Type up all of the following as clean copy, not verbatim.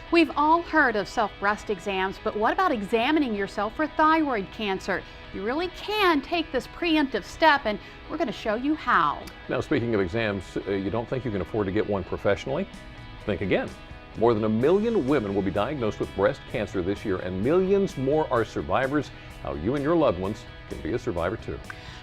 We've all heard of self-breast exams, but what about examining yourself for thyroid cancer? You really can take this preemptive step, and we're going to show you how. Now, speaking of exams, you don't think you can afford to get one professionally? Think again. More than 1 million women will be diagnosed with breast cancer this year, and millions more are survivors. How you and your loved ones can be a survivor too.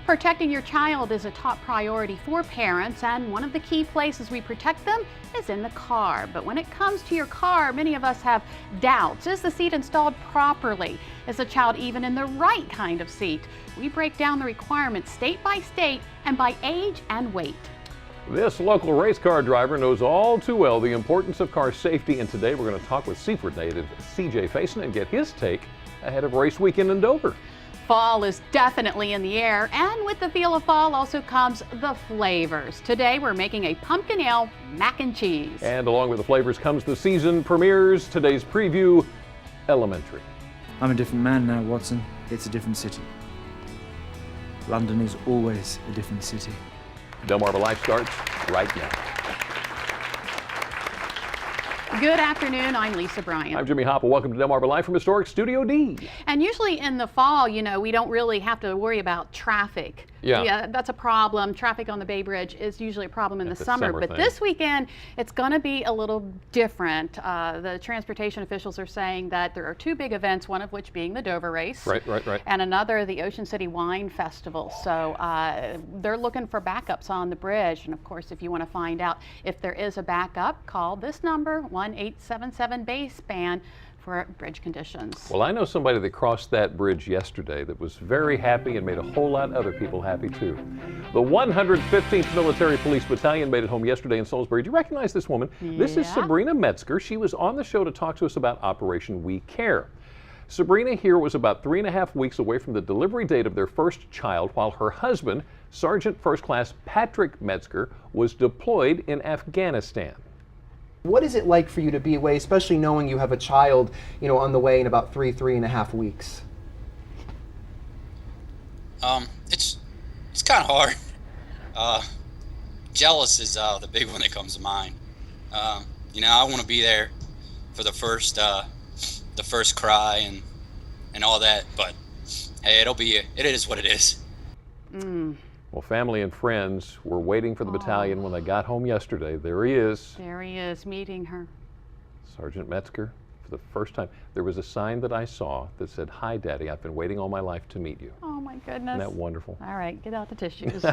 Protecting your child is a top priority for parents, and one of the key places we protect them is in the car. But when it comes to your car, many of us have doubts. Is the seat installed properly? Is the child even in the right kind of seat? We break down the requirements state by state and by age and weight. This local race car driver knows all too well the importance of car safety, and today we're going to talk with Seaford native C.J. Faison and get his take ahead of race weekend in Dover. Fall is definitely in the air, and with the feel of fall also comes the flavors. Today we're making a pumpkin ale mac and cheese. And along with the flavors comes the season premieres. Today's preview, Elementary. I'm a different man now, Watson. It's a different city. London is always a different city. Delmarva Life starts right now. Good afternoon, I'm Lisa Bryant. I'm Jimmy Hopple. Welcome to Delmarva Live from Historic Studio D. And usually in the fall, we don't really have to worry about traffic. Yeah, that's a problem. Traffic on the Bay Bridge is usually a problem in the summer. But this weekend, it's going to be a little different. The transportation officials are saying that there are two big events, one of which being the Dover race. Right. And another, the Ocean City Wine Festival. So they're looking for backups on the bridge. And of course, if you want to find out if there is a backup, call this number, 1-877-BASE-BAN. for bridge conditions. Well, I know somebody that crossed that bridge yesterday that was very happy and made a whole lot of other people happy too. The 115th Military Police Battalion made it home yesterday in Salisbury. Do you recognize this woman? Yeah. This is Sabrina Metzger. She was on the show to talk to us about Operation We Care. Sabrina here was about 3.5 weeks away from the delivery date of their first child, while her husband, Sergeant First Class Patrick Metzger, was deployed in Afghanistan. What is it like for you to be away, especially knowing you have a child, on the way in about 3.5 weeks? It's kind of hard. Jealous is the big one that comes to mind. I want to be there for the first cry and all that, but hey, it is what it is. Well, family and friends were waiting for the battalion when they got home yesterday. There he is. There he is, meeting her. Sergeant Metzger, for the first time. There was a sign that I saw that said, "Hi, Daddy, I've been waiting all my life to meet you." Oh, my goodness. Isn't that wonderful? All right, get out the tissues.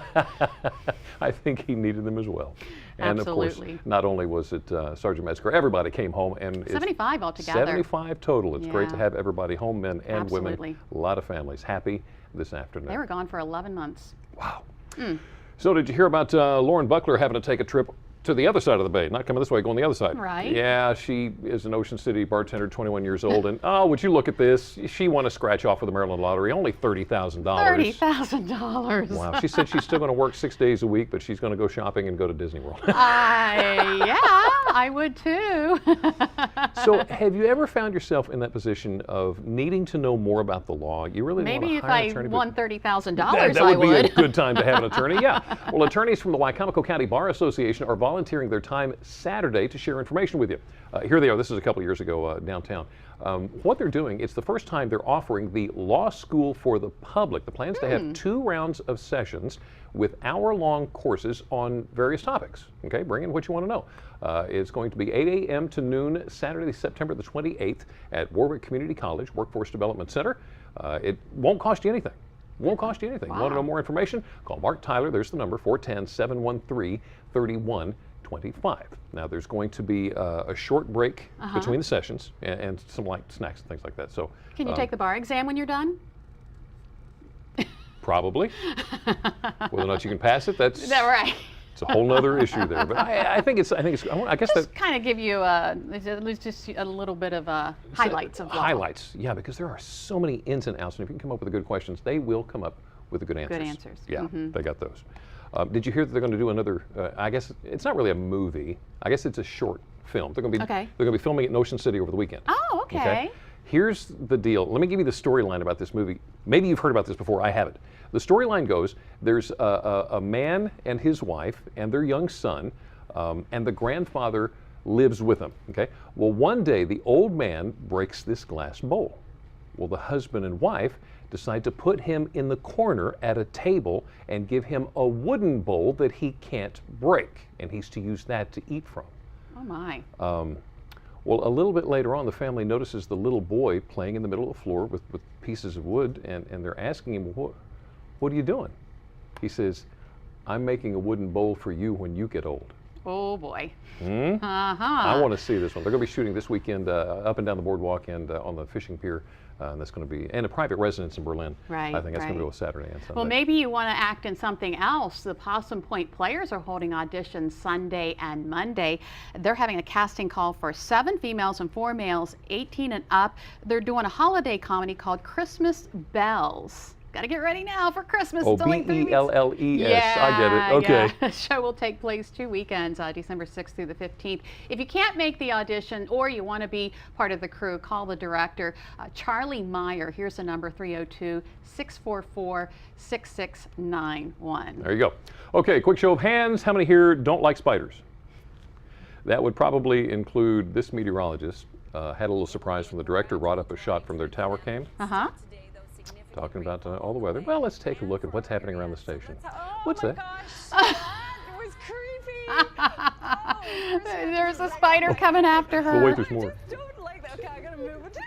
I think he needed them as well. And Absolutely. of course, not only was it Sergeant Metzger, everybody came home. And 75 altogether. 75 total. It's great to Yeah. have everybody home, men and Absolutely. women. A lot of families happy this afternoon. They were gone for 11 months. Wow. So did you hear about Lauren Buckler having to take a trip to the other side of the bay, not coming this way, going the other side? Right. Yeah, she is an Ocean City bartender, 21 years old, and would you look at this? She won a scratch off of the Maryland lottery, only $30,000. $30,000. Wow. She said she's still going to work 6 days a week, but she's going to go shopping and go to Disney World. Yeah, I would too. So have you ever found yourself in that position of needing to know more about the law? You really Maybe want if to hire an I attorney? won $30,000, That I would be would. a good time to have an attorney, yeah. Well, attorneys from the Wycomico County Bar Association are volunteering their time Saturday to share information with you. Here they are. This is a couple years ago downtown. What they're doing, it's the first time they're offering the Law School for the public. The plan is to have 2 rounds of sessions with hour-long courses on various topics. Okay, bring in what you want to know. It's going to be 8 a.m. to noon, Saturday, September the 28th at Warwick Community College Workforce Development Center. It won't cost you anything. Won't cost you anything. Wow. You want to know more information? Call Mark Tyler. There's the number, 410-713-3125. Now there's going to be a short break between the sessions and some light snacks and things like that. So Can you take the bar exam when you're done? probably. Whether or not you can pass it, that's Is that right? it's a whole nother issue there. But I guess that Just kind of give you just a little bit of highlights of law. highlights. Yeah, because there are so many ins and outs, and if you can come up with the good questions, they will come up with the good answers. Good answers. Yeah, they got those. Did you hear that they're going to do another? I guess it's not really a movie. I guess it's a short film. They're going to be They're going to be filming it in Ocean City over the weekend. Oh, okay. Here's the deal. Let me give you the storyline about this movie. Maybe you've heard about this before. I haven't. The storyline goes: there's a man and his wife and their young son, and the grandfather lives with him. Okay. Well, one day the old man breaks this glass bowl. Well, the husband and wife decide to put him in the corner at a table and give him a wooden bowl that he can't break, and he's to use that to eat from. Oh my. Well, a little bit later on, the family notices the little boy playing in the middle of the floor with pieces of wood, and they're asking him, what are you doing? He says, I'm making a wooden bowl for you when you get old. Oh boy. I want to see this one. They're going to be shooting this weekend up and down the boardwalk and on the fishing pier. And that's going to be, and a private residence in Berlin. Right. I think that's going to go Saturday and Sunday. Well, maybe you want to act in something else. The Possum Point Players are holding auditions Sunday and Monday. They're having a casting call for 7 females and 4 males, 18 and up. They're doing a holiday comedy called Christmas Bells. Got to get ready now for Christmas. Oh, It's only 3 weeks. B-E-L-L-E-S. Yeah, I get it. Okay. Yeah. The show will take place 2 weekends, December 6th through the 15th. If you can't make the audition or you want to be part of the crew, call the director, Charlie Meyer. Here's the number, 302-644-6691. There you go. Okay, quick show of hands. How many here don't like spiders? That would probably include this meteorologist. Had a little surprise from the director, brought up a shot from their tower cam. Talking about all the weather. Well, let's take a look at what's happening around the station. What's that? Gosh. It was creepy. There's a spider coming after her. Well, wait, there's more. I don't like that. Okay, I gotta move it.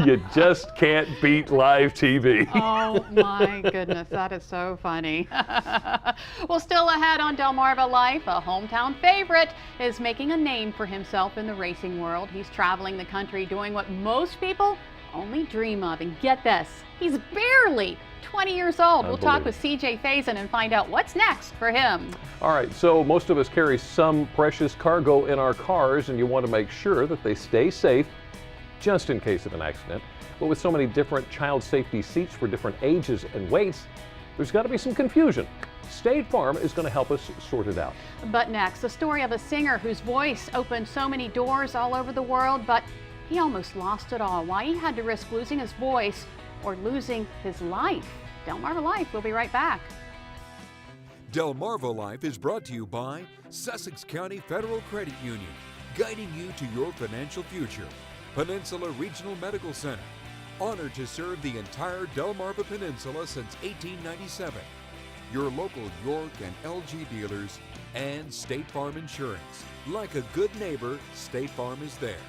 You just can't beat live TV. Oh my goodness, that is so funny. Well, still ahead on Delmarva Life, a hometown favorite is making a name for himself in the racing world. He's traveling the country doing what most people only dream of. And get this, he's barely 20 years old. We'll talk with CJ Faison and find out what's next for him. All right, so most of us carry some precious cargo in our cars, and you want to make sure that they stay safe just in case of an accident. But with so many different child safety seats for different ages and weights, there's got to be some confusion. State Farm is going to help us sort it out. But next, the story of a singer whose voice opened so many doors all over the world, but he almost lost it all. Why he had to risk losing his voice or losing his life. Delmarva Life, we'll be right back. Delmarva Life is brought to you by Sussex County Federal Credit Union, guiding you to your financial future. Peninsula Regional Medical Center, honored to serve the entire Delmarva Peninsula since 1897. Your local York and LG dealers, and State Farm Insurance. Like a good neighbor, State Farm is there.